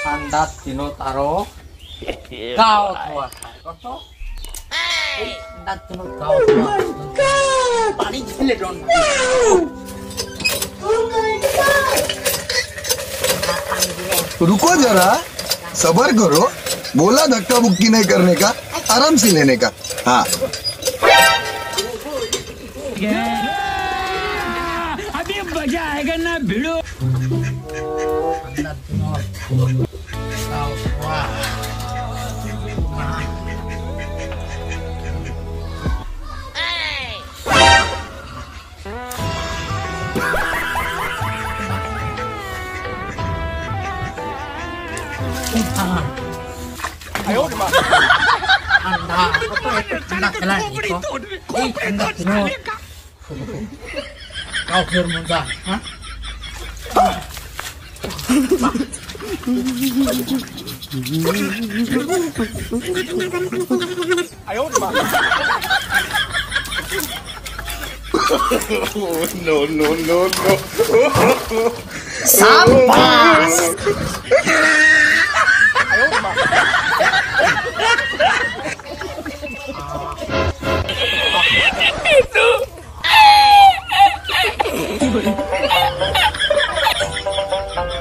ঠান্ডা দিনত আৰু গাঁৱত হোৱা খায় কত ঠান্ডা দিনত গাঁৱত পানী খেলে रुको जरा सबर करो बोला धक्का मुक्की नहीं करने का आराम से लेने का हाँ अभी मजा आएगा ना भिड़ो ঠান্ডা খেলা এই ঠান্ডা দিনত কাউকের মজা হ্যাঁ no no no no शाबाश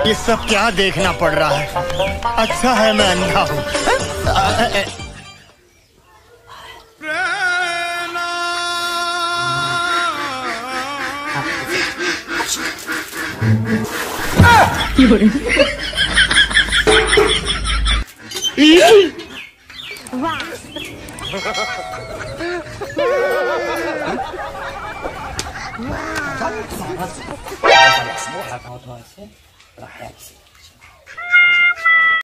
ये सब क्या देखना पड़ रहा है अच्छा है मैं अंधा हूँ Wow.